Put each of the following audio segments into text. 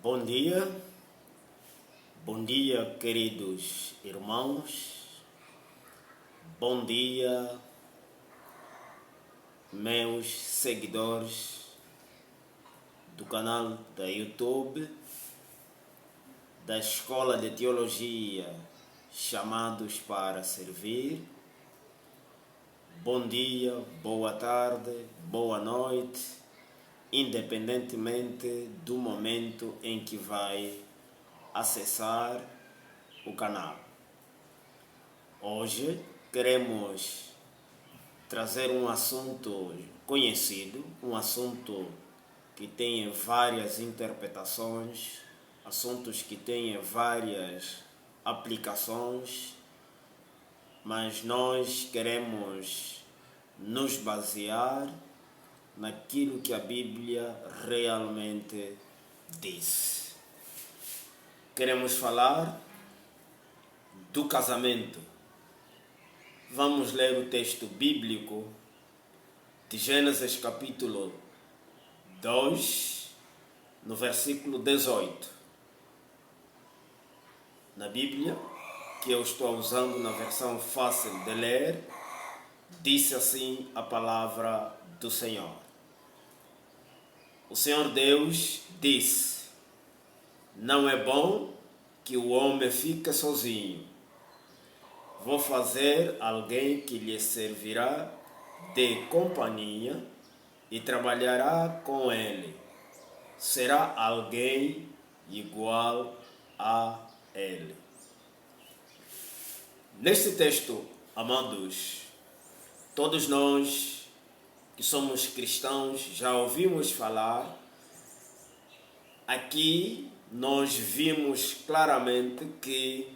Bom dia queridos irmãos, bom dia meus seguidores do canal da YouTube da Escola de Teologia Chamados para Servir. Bom dia, boa tarde, boa noite, independentemente do momento em que vai acessar o canal. Hoje queremos trazer um assunto conhecido, um assunto que tem várias interpretações, assuntos que têm várias aplicações, mas nós queremos nos basear naquilo que a Bíblia realmente diz. Queremos falar do casamento. Vamos ler o texto bíblico de Gênesis capítulo 2, no versículo 18. Na Bíblia, que eu estou usando na versão fácil de ler, disse assim a palavra do Senhor. O Senhor Deus disse: não é bom que o homem fique sozinho. Vou fazer alguém que lhe servirá de companhia e trabalhará com ele. Será alguém igual a ele. Neste texto, amados, todos nós que somos cristãos já ouvimos falar. Aqui nós vimos claramente que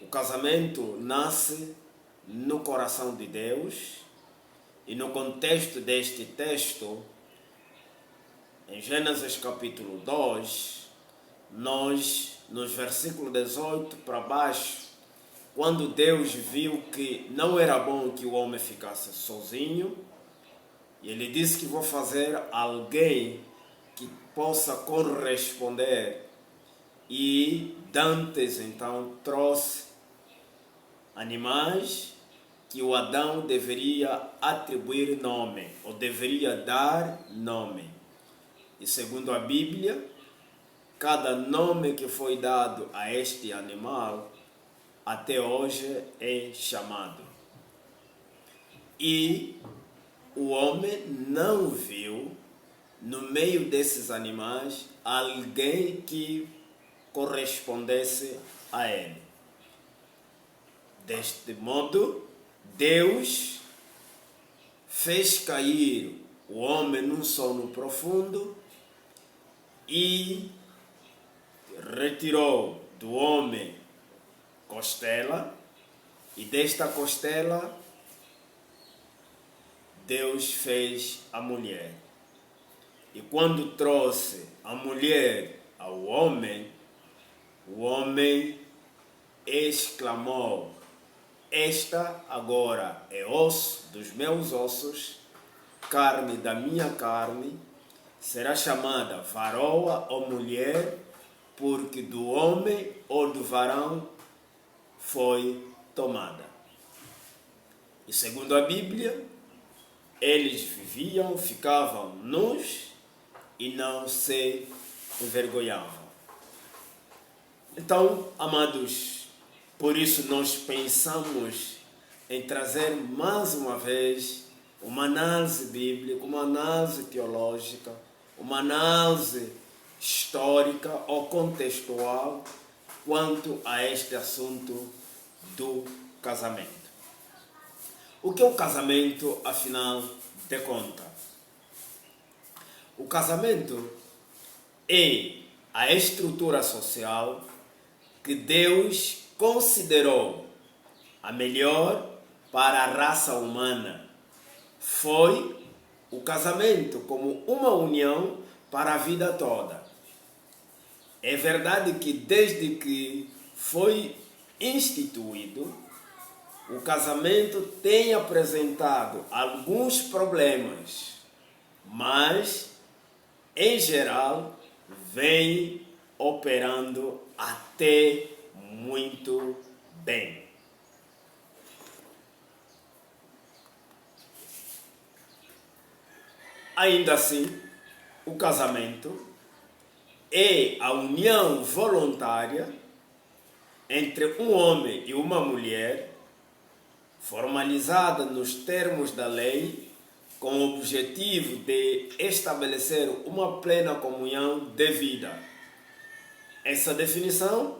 o casamento nasce no coração de Deus, e no contexto deste texto, em Gênesis capítulo 2, nós, nos versículos 18 para baixo, quando Deus viu que não era bom que o homem ficasse sozinho, ele disse que vou fazer alguém que possa corresponder. E Dantes então trouxe animais que o Adão deveria atribuir nome, ou deveria dar nome. E segundo a Bíblia, cada nome que foi dado a este animal até hoje é chamado. E o homem não viu no meio desses animais alguém que correspondesse a ele. Deste modo, Deus fez cair o homem num sono profundo e retirou do homem costela, e desta costela Deus fez a mulher. E quando trouxe a mulher ao homem, o homem exclamou: esta agora é osso dos meus ossos, carne da minha carne, será chamada varoa ou mulher, porque do homem ou do varão foi tomada. E segundo a Bíblia, eles viviam, ficavam nus e não se envergonhavam. Então, amados, por isso nós pensamos em trazer mais uma vez uma análise bíblica, uma análise teológica, uma análise histórica ou contextual quanto a este assunto do casamento. O que é o casamento, afinal de contas? O casamento é a estrutura social que Deus considerou a melhor para a raça humana. Foi o casamento como uma união para a vida toda. É verdade que desde que foi instituído, o casamento tem apresentado alguns problemas, mas, em geral, vem operando até muito bem. Ainda assim, o casamento é a união voluntária entre um homem e uma mulher, formalizada nos termos da lei, com o objetivo de estabelecer uma plena comunhão de vida. Essa definição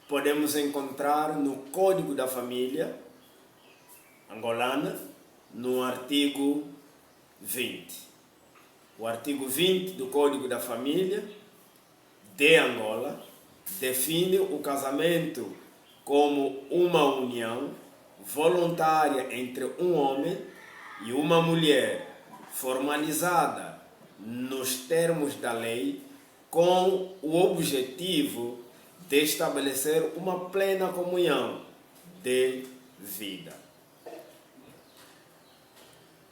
podemos encontrar no Código da Família angolana, no artigo 20. O artigo 20 do Código da Família de Angola define o casamento como uma união voluntária entre um homem e uma mulher, formalizada nos termos da lei, com o objetivo de estabelecer uma plena comunhão de vida.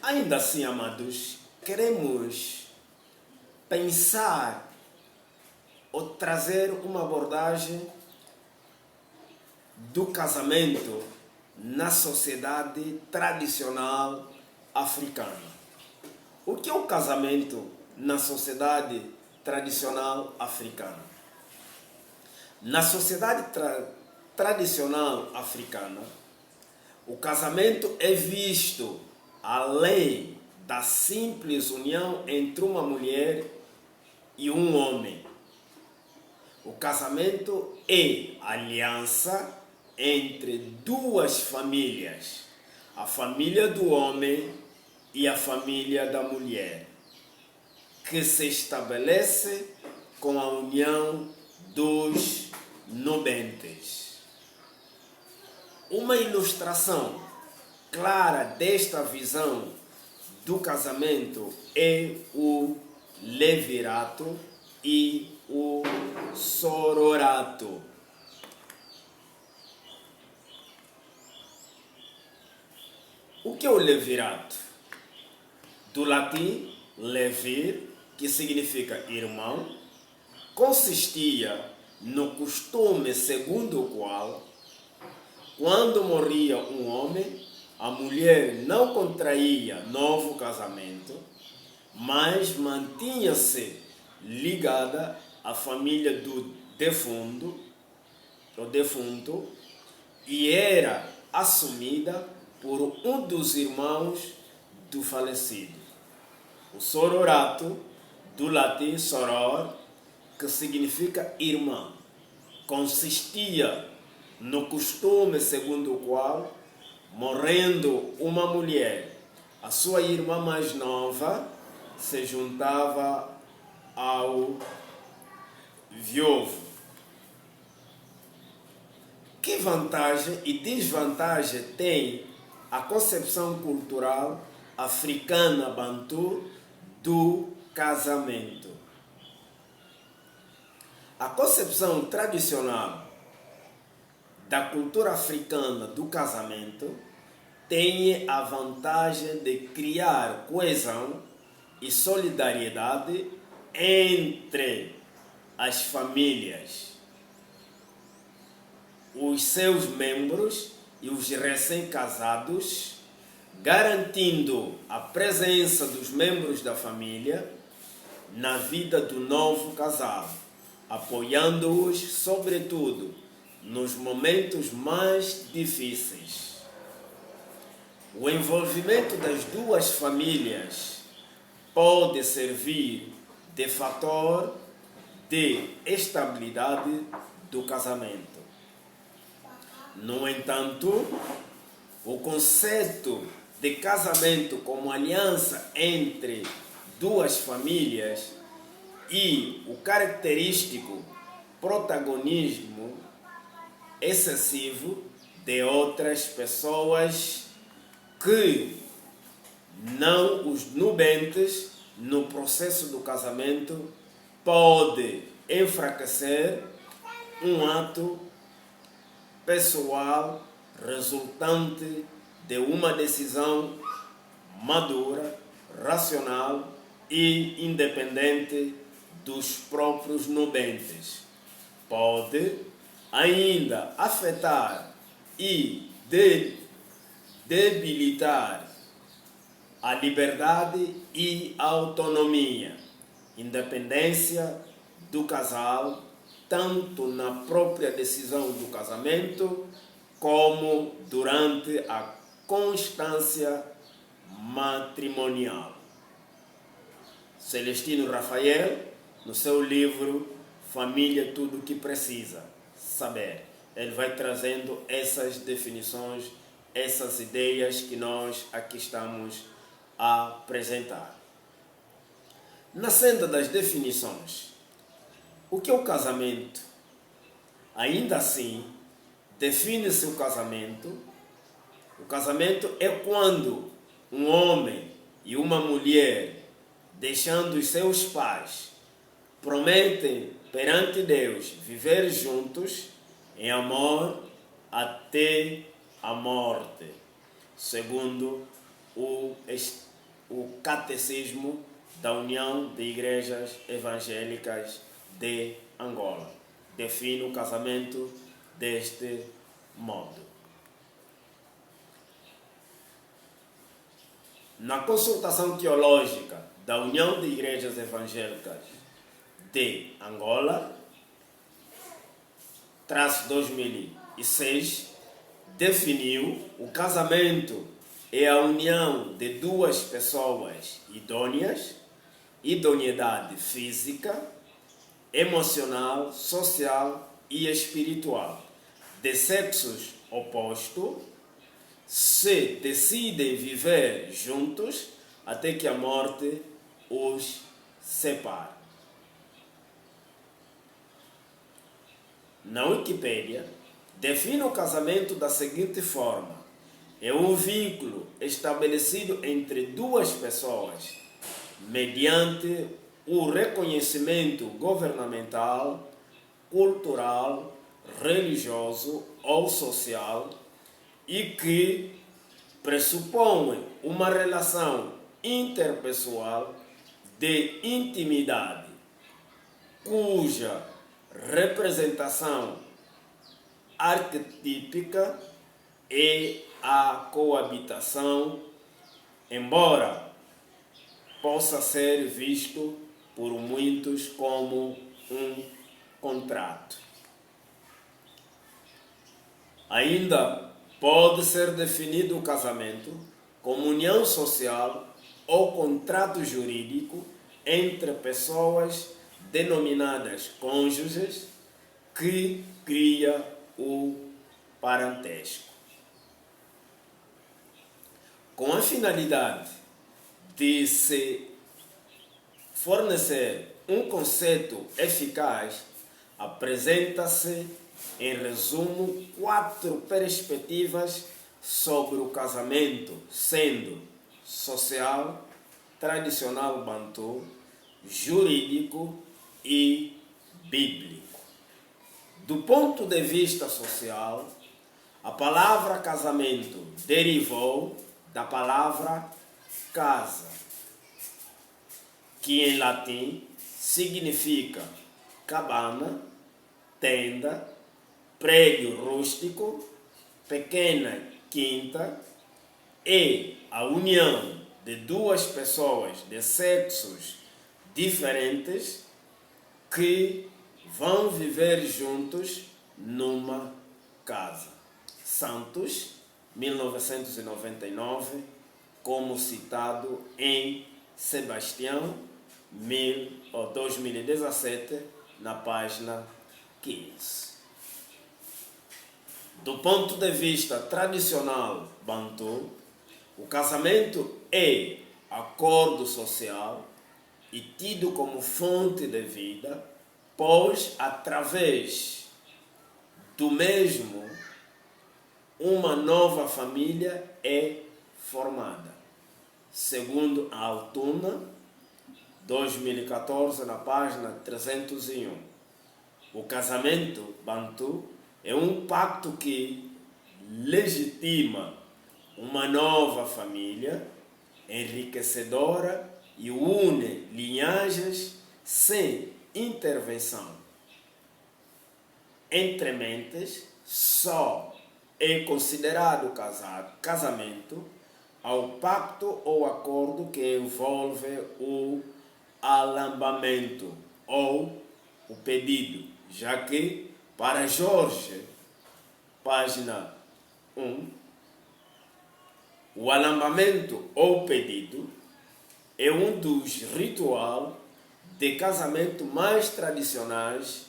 Ainda assim, amados, queremos pensar ou trazer uma abordagem do casamento na sociedade tradicional africana. O que é o casamento na sociedade tradicional africana? Na sociedade tradicional africana, o casamento é visto além da simples união entre uma mulher e um homem. O casamento é a aliança entre duas famílias, a família do homem e a família da mulher, que se estabelece com a união dos nubentes. Uma ilustração clara desta visão do casamento é o levirato e o sororato. O que é o levirato? Do latim levir, que significa irmão, consistia no costume segundo o qual, quando morria um homem, a mulher não contraía novo casamento, mas mantinha-se ligada à família do defunto, e era assumida por um dos irmãos do falecido. O sororato, do latim soror, que significa irmã, consistia no costume segundo o qual, morrendo uma mulher, a sua irmã mais nova se juntava ao viúvo. Que vantagem e desvantagem tem a concepção cultural africana bantu do casamento? A concepção tradicional da cultura africana do casamento tem a vantagem de criar coesão e solidariedade entre as famílias, os seus membros e os recém-casados, garantindo a presença dos membros da família na vida do novo casal, apoiando-os, sobretudo, nos momentos mais difíceis. O envolvimento das duas famílias pode servir de fator de estabilidade do casamento. No entanto, o conceito de casamento como aliança entre duas famílias e o característico protagonismo excessivo de outras pessoas que não os nubentes no processo do casamento pode enfraquecer um ato pessoal resultante de uma decisão madura, racional e independente dos próprios nubentes. pode ainda afetar e debilitar a liberdade e a autonomia, independência do casal, tanto na própria decisão do casamento, como durante a constância matrimonial. Celestino Rafael, no seu livro Família, Tudo o que Precisa Saber, ele vai trazendo essas definições, essas ideias que nós aqui estamos a apresentar. Na senda das definições, o que é o casamento? Ainda assim, define-se o casamento. O casamento é quando um homem e uma mulher, deixando os seus pais, prometem perante Deus viver juntos em amor até a morte, segundo o Catecismo da União de Igrejas Evangélicas de Angola. Define o casamento deste modo. Na consultação teológica da União de Igrejas Evangélicas de Angola, -2006, definiu o casamento é a união de duas pessoas idôneas, idoneidade física, emocional, social e espiritual, de sexos opostos, se decidem viver juntos até que a morte os separe. Na Wikipédia, define o casamento da seguinte forma: é um vínculo estabelecido entre duas pessoas mediante o reconhecimento governamental, cultural, religioso ou social e que pressupõe uma relação interpessoal de intimidade, cuja representação arquetípica é a coabitação, embora possa ser visto por muitos como um contrato. Ainda pode ser definido o casamento como união social ou contrato jurídico entre pessoas denominadas cônjuges que cria o parentesco. Com a finalidade de se fornecer um conceito eficaz, apresenta-se, em resumo, 4 perspectivas sobre o casamento, sendo social, tradicional bantu, jurídico e bíblico. Do ponto de vista social, a palavra casamento derivou da palavra casa, que em latim significa cabana, tenda, prédio rústico, pequena quinta, e a união de duas pessoas de sexos diferentes que vão viver juntos numa casa. Santos, 1999, como citado em Sebastião, 2017, na página 15. Do ponto de vista tradicional bantu, o casamento é acordo social e tido como fonte de vida, pois através do mesmo uma nova família é formada. Segundo a Altuna, 2014, na página 301. O casamento bantu é um pacto que legitima uma nova família enriquecedora e une linhagens sem intervenção. entre mentes só é considerado casamento ao pacto ou acordo que envolve o alambamento ou o pedido, já que, para Jorge, página 1, o alambamento ou pedido é um dos rituais de casamento mais tradicionais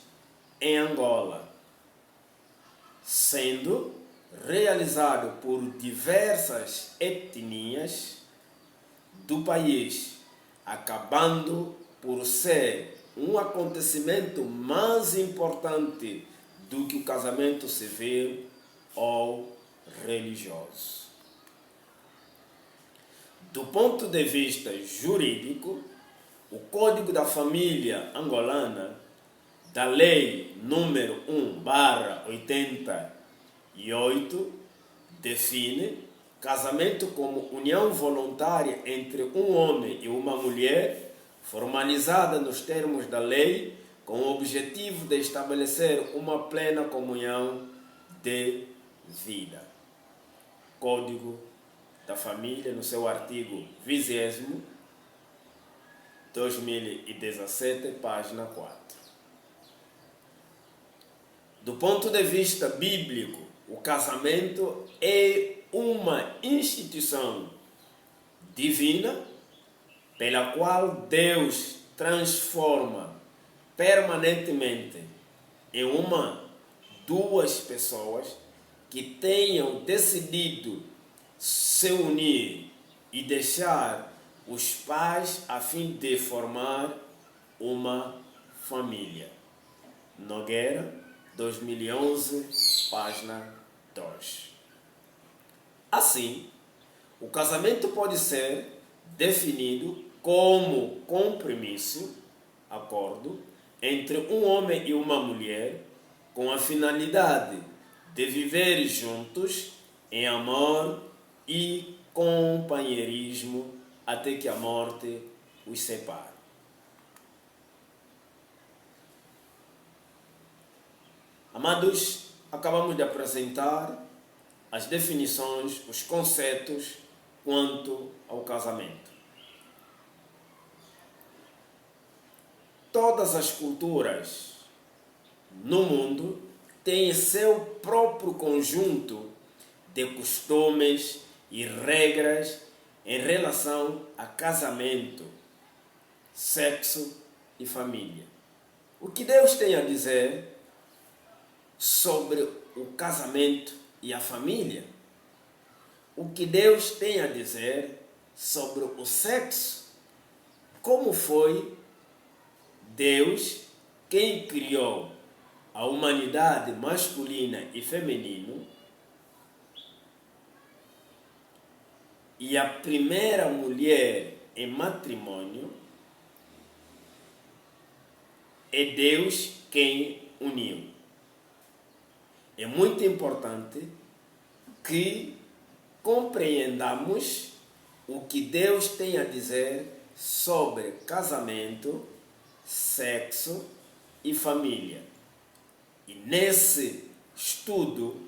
em Angola, sendo realizado por diversas etnias do país, acabando por ser um acontecimento mais importante do que o casamento civil ou religioso. Do ponto de vista jurídico, o Código da Família Angolana, da Lei número 1/88, define casamento como união voluntária entre um homem e uma mulher, formalizada nos termos da lei, com o objetivo de estabelecer uma plena comunhão de vida. Código da Família, no seu artigo 20º, 2017, página 4. Do ponto de vista bíblico, o casamento é uma instituição divina pela qual Deus transforma permanentemente em duas pessoas que tenham decidido se unir e deixar os pais a fim de formar uma família. Nogueira, 2011, página 2. Assim, o casamento pode ser definido como compromisso, acordo, entre um homem e uma mulher, com a finalidade de viver juntos em amor e companheirismo até que a morte os separe. Amados, acabamos de apresentar as definições, os conceitos quanto ao casamento. Todas as culturas no mundo têm seu próprio conjunto de costumes e regras em relação a casamento, sexo e família. O que Deus tem a dizer sobre o casamento e a família? O que Deus tem a dizer sobre o sexo? Como foi Deus quem criou a humanidade masculina e feminino e a primeira mulher em matrimônio? É Deus quem uniu. É muito importante que compreendamos o que Deus tem a dizer sobre casamento, sexo e família. E nesse estudo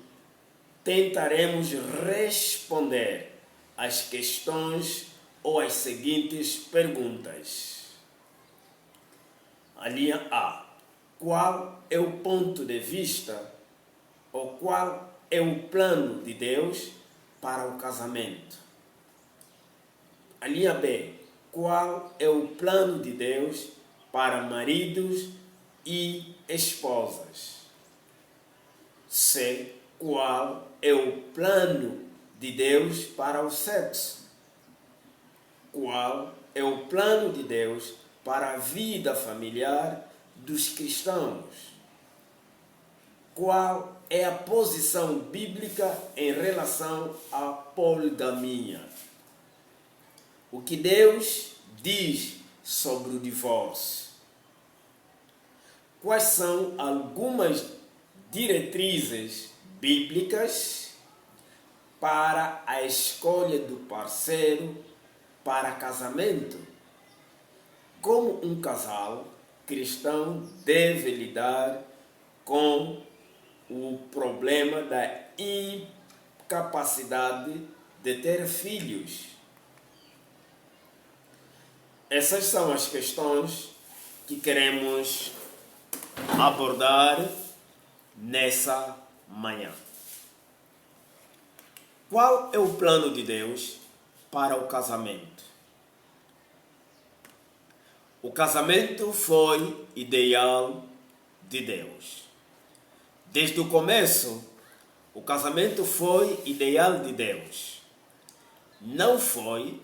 tentaremos responder às questões ou às seguintes perguntas. A linha A. Qual é o ponto de vista ou qual é o plano de Deus para o casamento? A linha B. Qual é o plano de Deus para maridos e esposas? C. Qual é o plano de Deus para o sexo? Qual é o plano de Deus para a vida familiar dos cristãos? Qual é a posição bíblica em relação à poligamia? O que Deus diz sobre o divórcio? Quais são algumas diretrizes bíblicas para a escolha do parceiro para casamento? Como um casal cristão deve lidar com o problema da incapacidade de ter filhos. Essas são as questões que queremos abordar nessa manhã. Qual é o plano de Deus para o casamento? O casamento foi ideal de Deus. Desde o começo, o casamento foi ideal de Deus. Não foi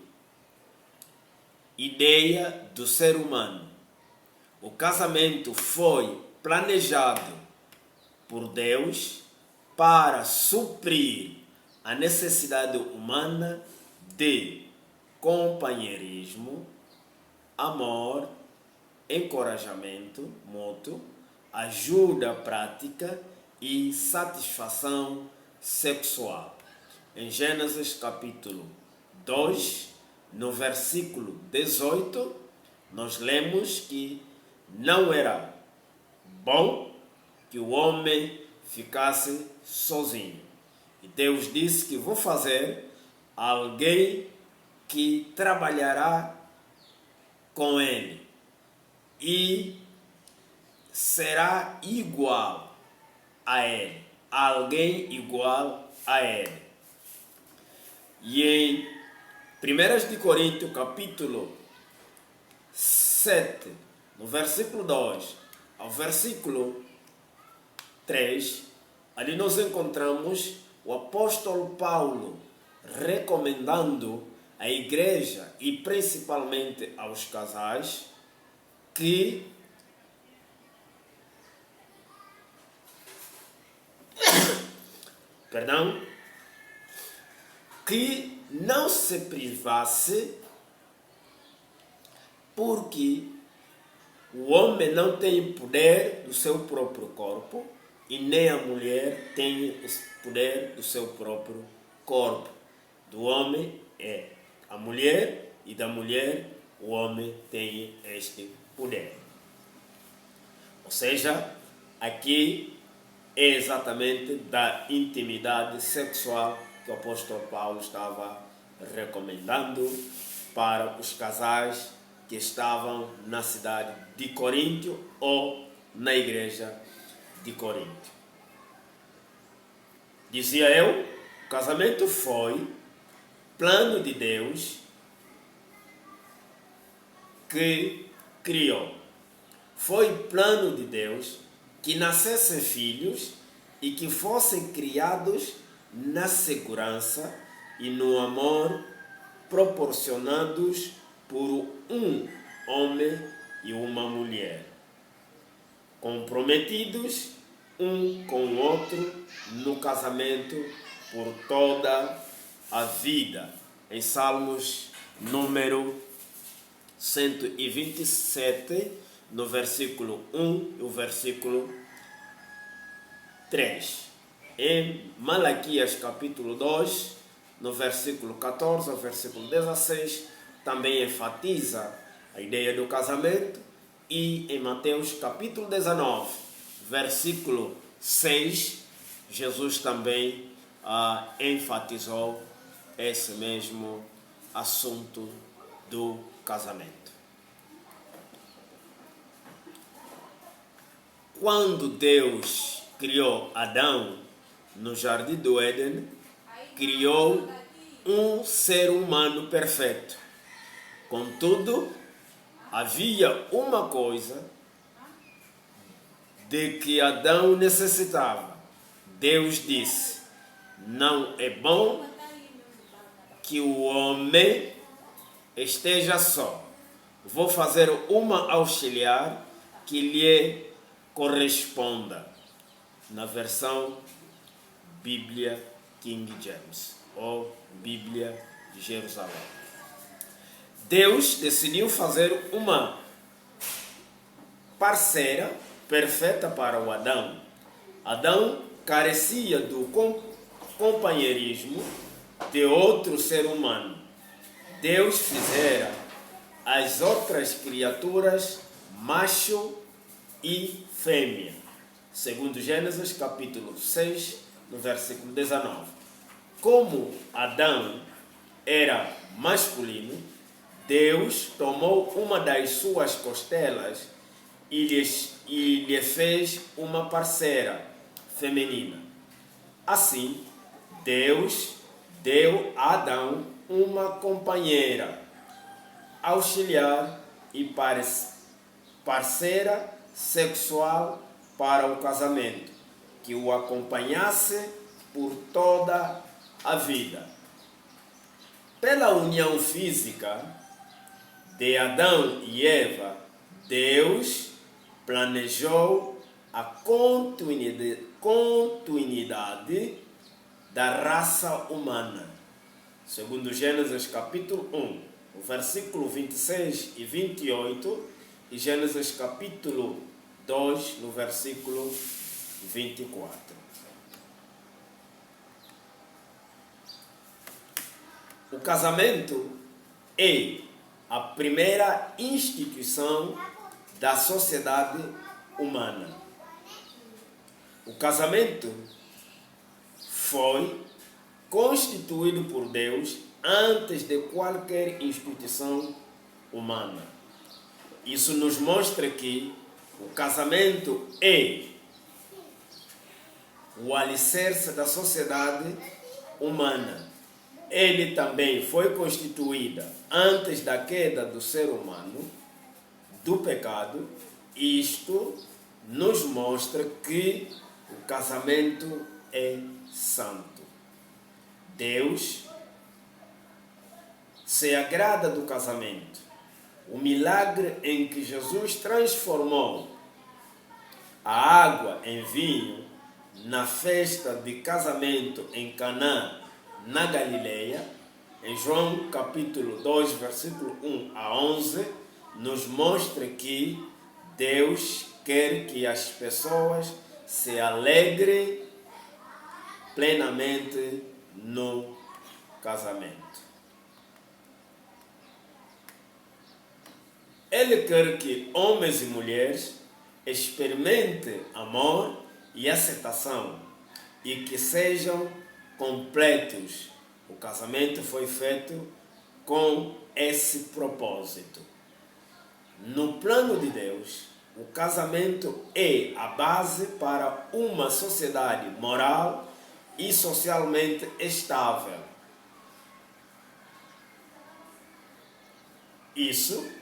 ideia do ser humano. O casamento foi planejado por Deus para suprir a necessidade humana de companheirismo, amor, encorajamento mútuo, ajuda prática e satisfação sexual. Em Gênesis capítulo 2, no versículo 18, nós lemos que não era bom que o homem ficasse sozinho. E Deus disse que vou fazer alguém que trabalhará com ele e será igual a ele, alguém igual a ele. E em 1 de Coríntios capítulo 7, no versículo 2 ao versículo 3, ali nós encontramos o apóstolo Paulo recomendando à igreja e principalmente aos casais que que não se privasse, porque o homem não tem poder do seu próprio corpo e nem a mulher tem o poder do seu próprio corpo. Do homem é a mulher e da mulher o homem tem este poder. Ou seja, aqui é exatamente da intimidade sexual que o apóstolo Paulo estava recomendando para os casais que estavam na cidade de Coríntio ou na igreja de Coríntio. Dizia eu, o casamento foi plano de Deus que criou. Foi plano de Deus que nascessem filhos e que fossem criados na segurança e no amor proporcionados por um homem e uma mulher, comprometidos um com o outro no casamento por toda a vida. Em Salmos número 127, no versículo 1 e o versículo 3. Em Malaquias capítulo 2, no versículo 14 ao versículo 16, também enfatiza a ideia do casamento. E em Mateus capítulo 19, versículo 6, Jesus também enfatizou esse mesmo assunto do casamento. Quando Deus criou Adão no Jardim do Éden, criou um ser humano perfeito. Contudo, havia uma coisa de que Adão necessitava. Deus disse: não é bom que o homem esteja só. Vou fazer uma auxiliar que lhe corresponda. Na versão Bíblia King James ou Bíblia de Jerusalém. Deus decidiu fazer uma parceira perfeita para o Adão. Adão carecia do companheirismo de outro ser humano. Deus fizera as outras criaturas macho e fêmea, segundo Gênesis capítulo 6, no versículo 19. Como Adão era masculino, Deus tomou uma das suas costelas e lhe fez uma parceira feminina. Assim, Deus deu a Adão uma companheira, auxiliar e parceira sexual para o casamento, que o acompanhasse por toda a vida. Pela união física de Adão e Eva, Deus planejou a continuidade da raça humana. Segundo Gênesis capítulo 1, o versículo 26 e 28, e Gênesis capítulo 2, no versículo 24. O casamento é a primeira instituição da sociedade humana. O casamento foi constituído por Deus antes de qualquer instituição humana. Isso nos mostra que o casamento é o alicerce da sociedade humana. Ele também foi constituído antes da queda do ser humano, do pecado. Isto nos mostra que o casamento é santo. Deus se agrada do casamento. O milagre em que Jesus transformou a água em vinho na festa de casamento em Canaã, na Galileia, em João capítulo 2, versículo 1 a 11, nos mostra que Deus quer que as pessoas se alegrem plenamente no casamento. Ele quer que homens e mulheres experimentem amor e aceitação e que sejam completos. O casamento foi feito com esse propósito. No plano de Deus, o casamento é a base para uma sociedade moral e socialmente estável. Isso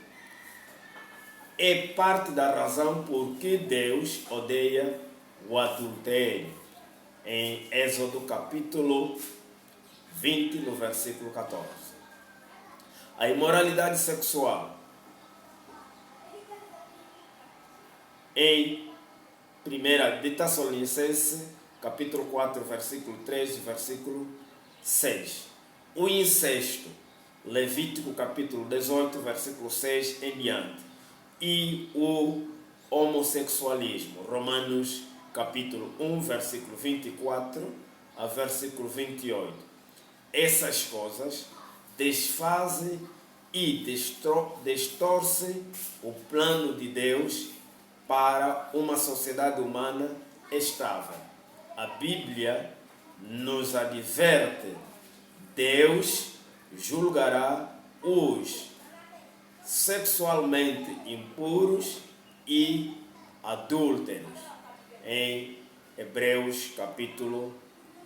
é parte da razão por que Deus odeia o adultério. Em Êxodo capítulo 20, no versículo 14. A imoralidade sexual. Em 1 de Tessalonicenses, capítulo 4, versículo 3 e versículo 6. O incesto. Levítico capítulo 18, versículo 6 em diante. E o homossexualismo. Romanos capítulo 1, versículo 24 a versículo 28. Essas coisas desfazem e distorcem o plano de Deus para uma sociedade humana estável. A Bíblia nos adverte: Deus julgará os sexualmente impuros e adúlteros. Em Hebreus capítulo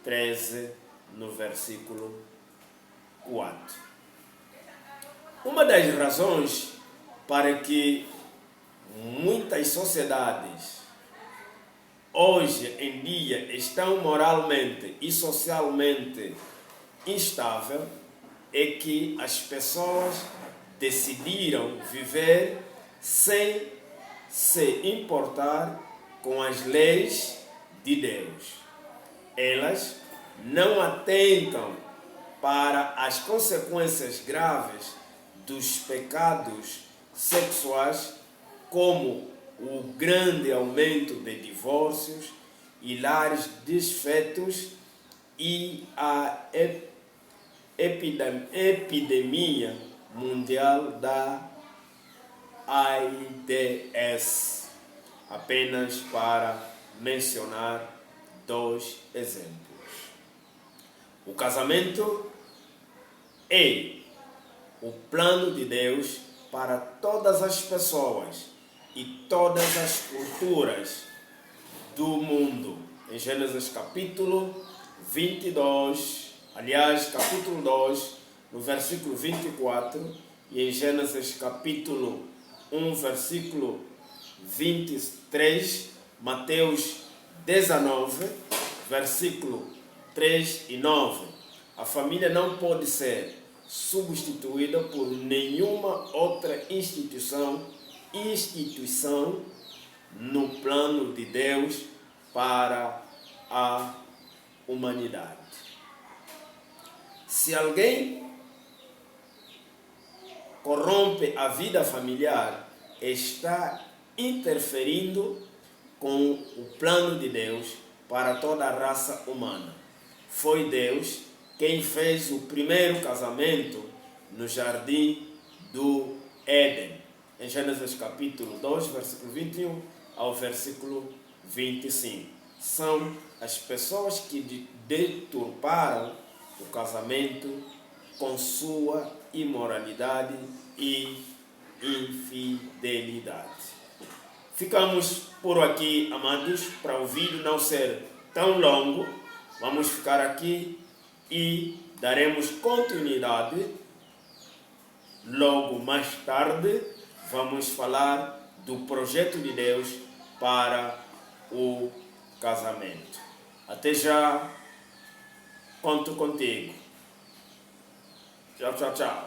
13, no versículo 4. Uma das razões para que muitas sociedades hoje em dia estão moralmente e socialmente instáveis é que as pessoas decidiram viver sem se importar com as leis de Deus. Elas não atentam para as consequências graves dos pecados sexuais, como o grande aumento de divórcios e lares desfeitos e a epidemia mundial da AIDS, apenas para mencionar dois exemplos. O casamento é o plano de Deus para todas as pessoas e todas as culturas do mundo. Em Gênesis capítulo 22, aliás, capítulo 2, no versículo 24, e em Gênesis capítulo 1, versículo 23, Mateus 19, versículo 3 e 9. A família não pode ser substituída por nenhuma outra instituição no plano de Deus para a humanidade. Se alguém corrompe a vida familiar, está interferindo com o plano de Deus para toda a raça humana. Foi Deus quem fez o primeiro casamento no jardim do Éden, em Gênesis capítulo 2, versículo 21 ao versículo 25. São as pessoas que deturparam o casamento com sua imoralidade e infidelidade. Ficamos por aqui, amados, para o vídeo não ser tão longo. Vamos ficar aqui e daremos continuidade. Logo mais tarde, vamos falar do projeto de Deus para o casamento. Até já, conto contigo. Tchau, tchau, tchau.